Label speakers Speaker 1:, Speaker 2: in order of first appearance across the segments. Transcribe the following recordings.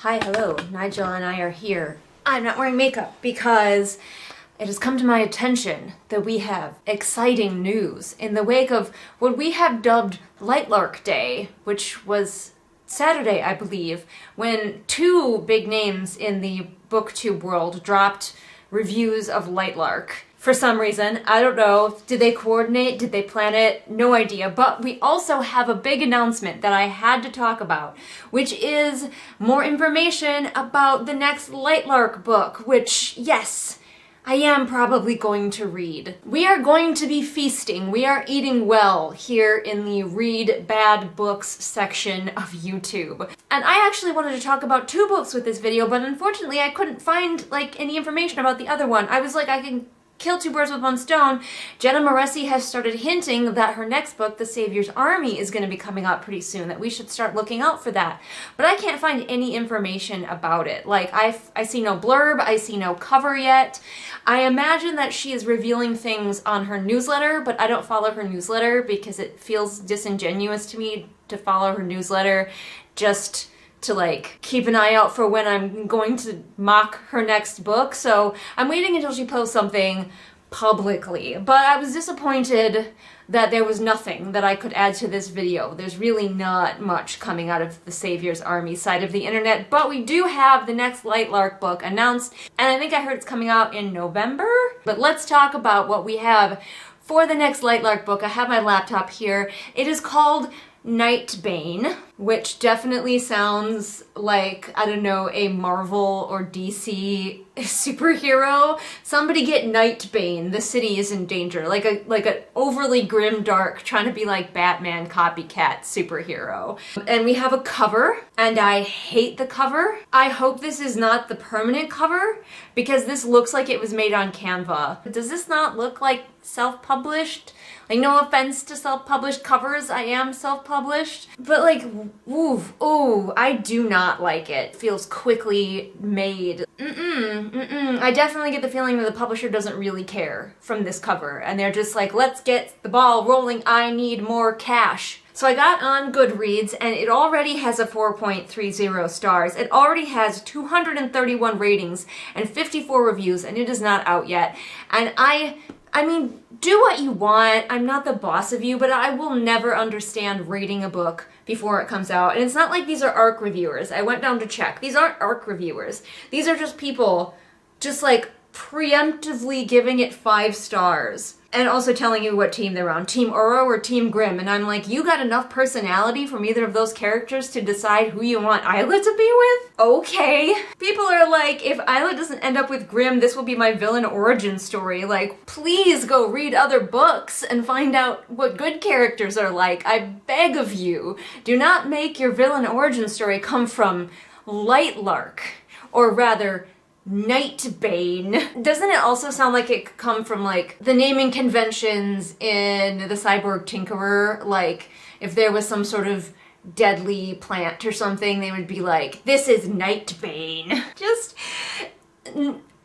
Speaker 1: Hi, hello, Nigel and I are here. I'm not wearing makeup because it has come to my attention that we have exciting news in the wake of what we have dubbed Lightlark Day, which was Saturday, I believe, when two big names in the booktube world dropped reviews of Lightlark. For some reason, I don't know, did they coordinate, did they plan it? No idea, but we also have a big announcement that I had to talk about, which is more information about the next Lightlark book, which, yes, I am probably going to read. We are going to be feasting, we are eating well here in the Read Bad Books section of YouTube. And I actually wanted to talk about two books with this video, but unfortunately I couldn't find any information about the other one. I was like, I can kill two birds with one stone. Jenna Moreci has started hinting that her next book, The Savior's Army, is going to be coming out pretty soon, that we should start looking out for that. But I can't find any information about it. I see no blurb, I see no cover yet. I imagine that she is revealing things on her newsletter, but I don't follow her newsletter because it feels disingenuous to me to follow her newsletter just to keep an eye out for when I'm going to mock her next book. So I'm waiting until she posts something publicly. But I was disappointed that there was nothing that I could add to this video. There's really not much coming out of the Savior's Army side of the internet, but we do have the next Lightlark book announced, and I think I heard it's coming out in November. But let's talk about what we have for the next Lightlark book. I have my laptop here. It is called Nightbane, which definitely sounds like, I don't know, a Marvel or DC superhero. Somebody get Nightbane, the city is in danger. Like an overly grim dark, trying to be like Batman copycat superhero. And we have a cover, and I hate the cover. I hope this is not the permanent cover, because this looks like it was made on Canva. Does this not look like self-published? No offense to self-published covers, I am self-published, but ooh, I do not like it. It feels quickly made. I definitely get the feeling that the publisher doesn't really care from this cover, and they're just like, let's get the ball rolling, I need more cash. So I got on Goodreads, and it already has a 4.30 stars. It already has 231 ratings and 54 reviews, and it is not out yet. And I mean, do what you want. I'm not the boss of you, but I will never understand rating a book before it comes out. And it's not like these are ARC reviewers. I went down to check. These aren't ARC reviewers. These are just people just preemptively giving it 5 stars. And also telling you what team they're on. Team Oro or Team Grimm. And I'm like, you got enough personality from either of those characters to decide who you want Isla to be with? Okay. People are like, if Isla doesn't end up with Grimm, this will be my villain origin story. Please go read other books and find out what good characters are like. I beg of you. Do not make your villain origin story come from Lightlark. Or rather, Nightbane. Doesn't it also sound like it could come from the naming conventions in the Cyborg Tinkerer? If there was some sort of deadly plant or something, they would be like, this is Nightbane. Just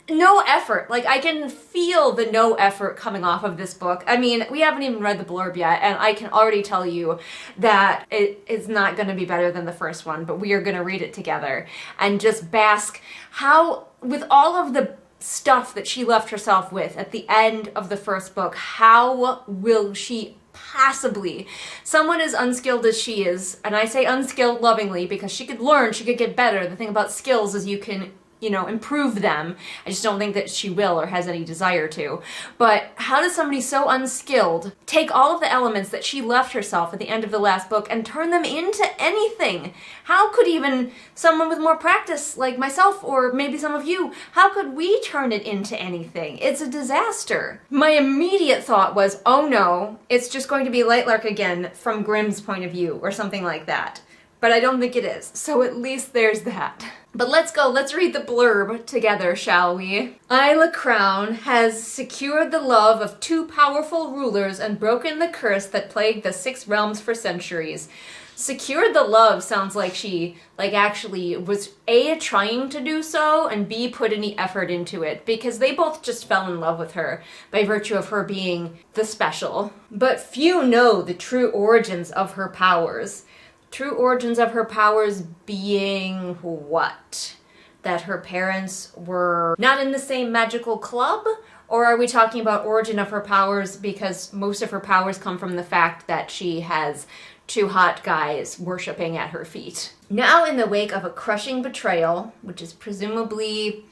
Speaker 1: no effort. I can feel the no effort coming off of this book. I mean, we haven't even read the blurb yet, and I can already tell you that it is not going to be better than the first one, but we are going to read it together and just bask how, with all of the stuff that she left herself with at the end of the first book, how will she possibly, someone as unskilled as she is, and I say unskilled lovingly because she could learn, she could get better. The thing about skills is you can improve them. I just don't think that she will or has any desire to. But how does somebody so unskilled take all of the elements that she left herself at the end of the last book and turn them into anything? How could even someone with more practice like myself, or maybe some of you, how could we turn it into anything? It's a disaster. My immediate thought was, oh no, it's just going to be Lightlark again from Grimm's point of view or something like that. But I don't think it is, so at least there's that. But let's read the blurb together, shall we? Isla Crown has secured the love of 2 powerful rulers and broken the curse that plagued the 6 realms for centuries. Secured the love sounds like she, actually was A, trying to do so, and B, put any effort into it, because they both just fell in love with her by virtue of her being the special. But few know the true origins of her powers. True origins of her powers being what? That her parents were not in the same magical club? Or are we talking about origin of her powers because most of her powers come from the fact that she has two hot guys worshipping at her feet? Now in the wake of a crushing betrayal, which is presumably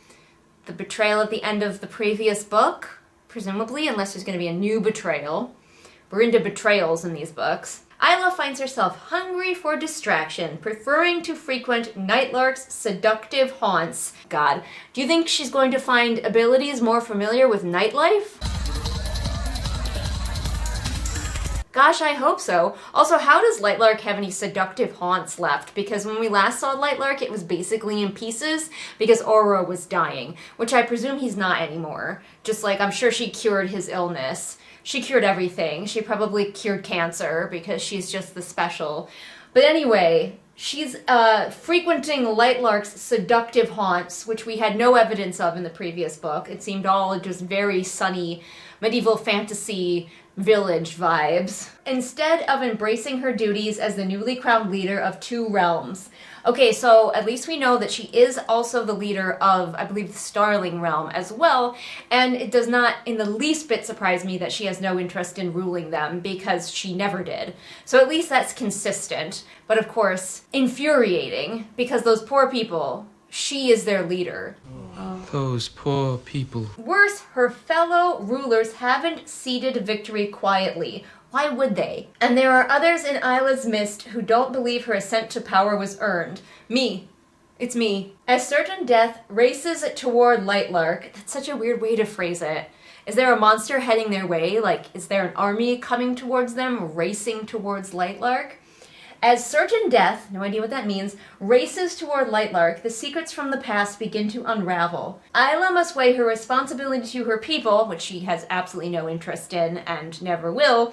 Speaker 1: the betrayal at the end of the previous book, presumably, unless there's going to be a new betrayal. We're into betrayals in these books. Isla finds herself hungry for distraction, preferring to frequent Nightlark's seductive haunts. God, do you think she's going to find abilities more familiar with nightlife? Gosh, I hope so. Also, how does Lightlark have any seductive haunts left? Because when we last saw Lightlark, it was basically in pieces because Aurora was dying, which I presume he's not anymore. Just like, I'm sure she cured his illness. She cured everything. She probably cured cancer because she's just the special. But anyway, she's frequenting Lightlark's seductive haunts, which we had no evidence of in the previous book. It seemed all just very sunny, medieval fantasy village vibes. Instead of embracing her duties as the newly crowned leader of 2 realms. Okay, so at least we know that she is also the leader of, I believe, the Starling realm as well, and it does not in the least bit surprise me that she has no interest in ruling them, because she never did. So at least that's consistent, but of course, infuriating, because those poor people, she is their leader.
Speaker 2: Those poor people.
Speaker 1: Worse, her fellow rulers haven't ceded victory quietly. Why would they? And there are others in Isla's midst who don't believe her ascent to power was earned. Me. It's me. As certain death races toward Lightlark, that's such a weird way to phrase it. Is there a monster heading their way? Like, is there an army coming towards them, racing towards Lightlark? As certain death, no idea what that means, races toward Lightlark, the secrets from the past begin to unravel. Isla must weigh her responsibility to her people, which she has absolutely no interest in and never will,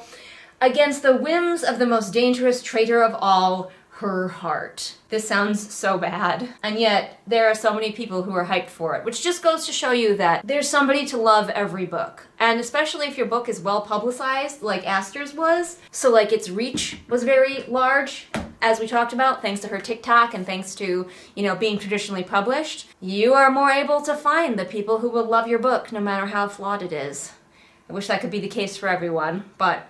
Speaker 1: against the whims of the most dangerous traitor of all, her heart. This sounds so bad. And yet, there are so many people who are hyped for it, which just goes to show you that there's somebody to love every book. And especially if your book is well publicized, like Aster's was. So like its reach was very large, as we talked about, thanks to her TikTok and thanks to, you know, being traditionally published. You are more able to find the people who will love your book, no matter how flawed it is. I wish that could be the case for everyone, but,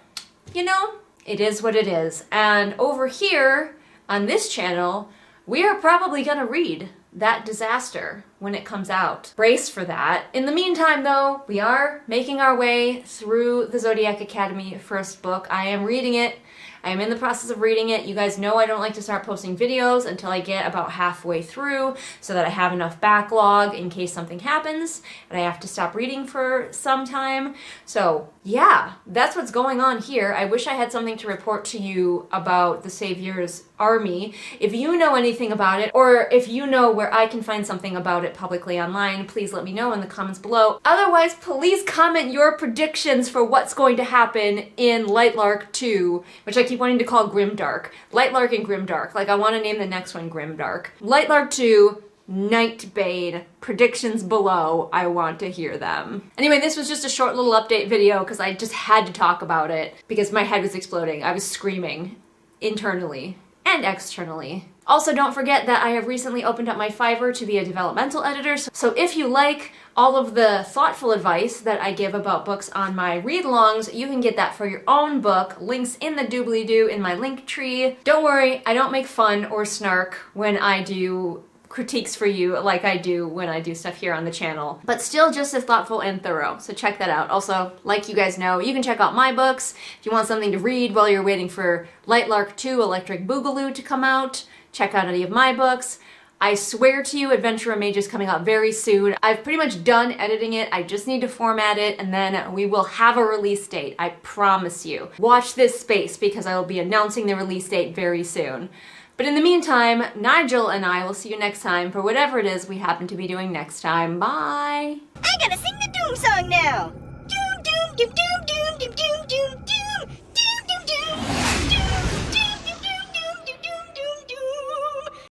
Speaker 1: you know, it is what it is. And over here, on this channel, we are probably gonna read that disaster when it comes out. Brace for that. In the meantime though, we are making our way through the Zodiac Academy first book. I am reading it. I am in the process of reading it. You guys know I don't like to start posting videos until I get about halfway through so that I have enough backlog in case something happens and I have to stop reading for some time. So yeah, that's what's going on here. I wish I had something to report to you about the Savior's army. If you know anything about it, or if you know where I can find something about it publicly online, please let me know in the comments below. Otherwise, please comment your predictions for what's going to happen in Lightlark 2, which I keep wanting to call Grimdark. Lightlark and Grimdark. Like, I want to name the next one Grimdark. Lightlark 2, Nightbane. Predictions below. I want to hear them. Anyway, this was just a short little update video because I just had to talk about it because my head was exploding. I was screaming internally and externally. Also, don't forget that I have recently opened up my Fiverr to be a developmental editor, so if you like all of the thoughtful advice that I give about books on my read-alongs, you can get that for your own book. Links in the doobly-doo in my link tree. Don't worry, I don't make fun or snark when I do critiques for you like I do when I do stuff here on the channel, but still just as thoughtful and thorough, so check that out. Also, like you guys know, you can check out my books if you want something to read while you're waiting for Lightlark 2 Electric Boogaloo to come out. Check out any of my books. I swear to you, Adventure of Mage is coming out very soon. I've pretty much done editing it. I just need to format it, and then we will have a release date. I promise you. Watch this space because I will be announcing the release date very soon. But in the meantime, Nigel and I will see you next time for whatever it is we happen to be doing next time. Bye!
Speaker 3: I gotta sing the Doom song now! Doom, doom, doom, doom, doom!